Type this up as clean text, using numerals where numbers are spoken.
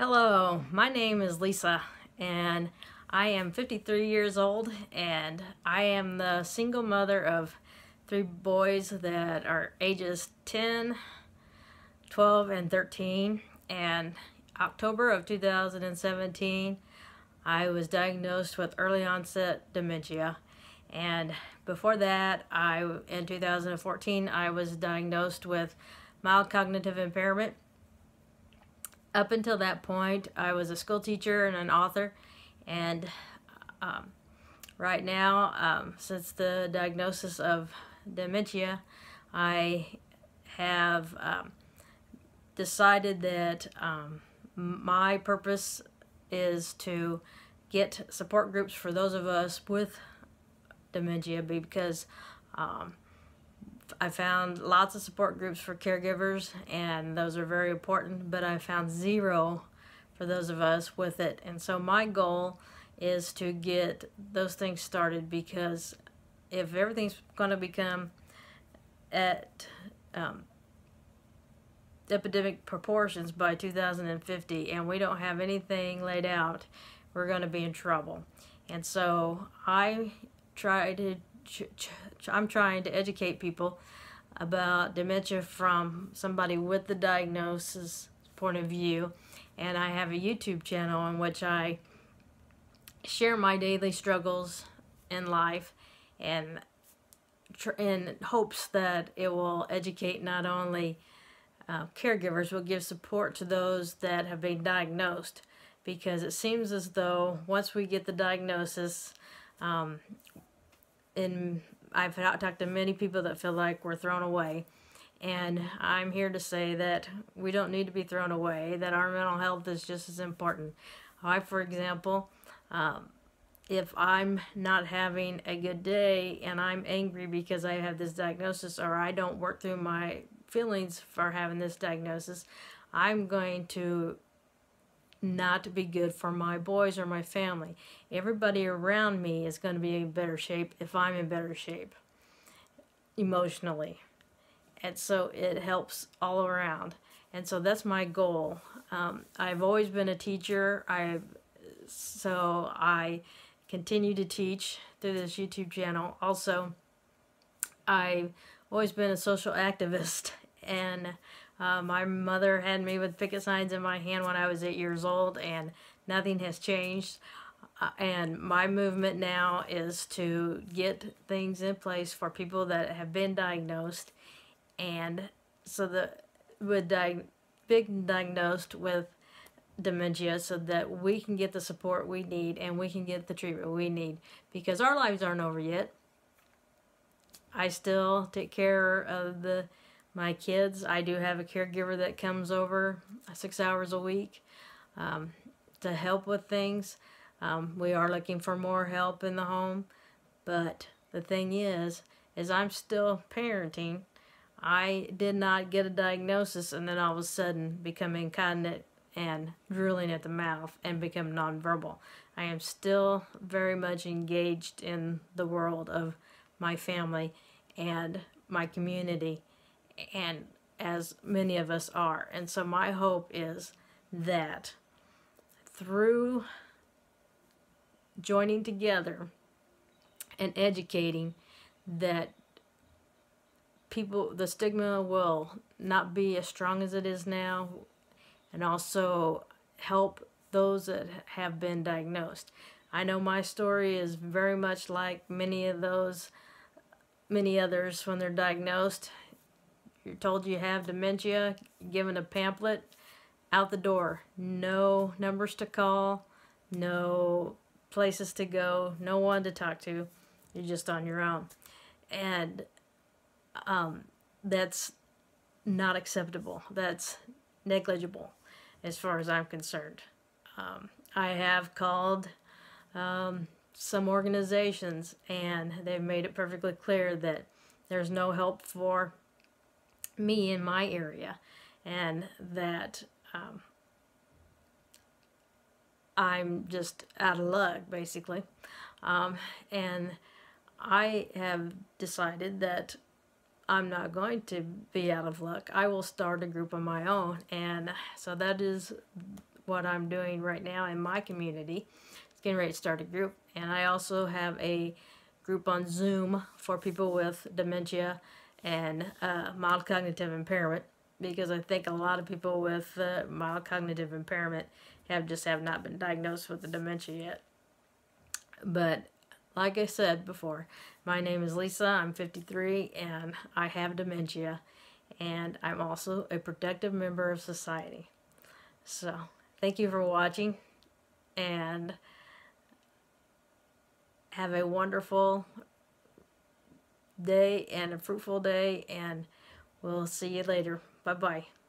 Hello, my name is Lisa and I am 53 years old and I am the single mother of 3 boys that are ages 10, 12, and 13. And October of 2017 I was diagnosed with early onset dementia, and before that in 2014 I was diagnosed with mild cognitive impairment. Up until that point, I was a school teacher and an author, and right now, since the diagnosis of dementia, I have decided that my purpose is to get support groups for those of us with dementia, because I found lots of support groups for caregivers, and those are very important, but I found zero for those of us with it. And so my goal is to get those things started, because if everything's going to become at epidemic proportions by 2050 and we don't have anything laid out, we're going to be in trouble. And so I'm trying to educate people about dementia from somebody with the diagnosis point of view, and I have a YouTube channel in which I share my daily struggles in life, and in hopes that it will educate not only caregivers, but give support to those that have been diagnosed, because it seems as though once we get the diagnosis, I've talked to many people that feel like we're thrown away, and I'm here to say that we don't need to be thrown away, that our mental health is just as important. For example, if I'm not having a good day and I'm angry because I have this diagnosis, or I don't work through my feelings for having this diagnosis, I'm going to not be good for my boys or my family. Everybody around me is going to be in better shape if I'm in better shape emotionally, and so it helps all around. And so that's my goal. I've always been a teacher, so I continue to teach through this YouTube channel. Also, I've always been a social activist, and my mother had me with picket signs in my hand when I was 8 years old, and nothing has changed. And my movement now is to get things in place for people that have been diagnosed, and so been diagnosed with dementia, so that we can get the support we need and we can get the treatment we need, because our lives aren't over yet. I still take care of my kids. I do have a caregiver that comes over 6 hours a week to help with things. We are looking for more help in the home, but the thing is I'm still parenting. I did not get a diagnosis and then all of a sudden become incontinent and drooling at the mouth and become nonverbal. I am still very much engaged in the world of my family and my community, and as many of us are. And so my hope is that through joining together and educating, that the stigma will not be as strong as it is now, and also help those that have been diagnosed. I know my story is very much like many others when they're diagnosed. You're told you have dementia, given a pamphlet, out the door. No numbers to call, no places to go, no one to talk to. You're just on your own. And that's not acceptable. That's negligible as far as I'm concerned. I have called some organizations, and they've made it perfectly clear that there's no help for me in my area, and that I'm just out of luck, basically. And I have decided that I'm not going to be out of luck. I will start a group of my own, and so that is what I'm doing right now in my community. It's getting ready to start a group, and I also have a group on Zoom for people with dementia and mild cognitive impairment, because I think a lot of people with mild cognitive impairment have not been diagnosed with the dementia yet. But like I said before, my name is Lisa. I'm 53 and I have dementia, and I'm also a protective member of society. So thank you for watching, and have a wonderful day and a fruitful day, and we'll see you later. Bye-bye.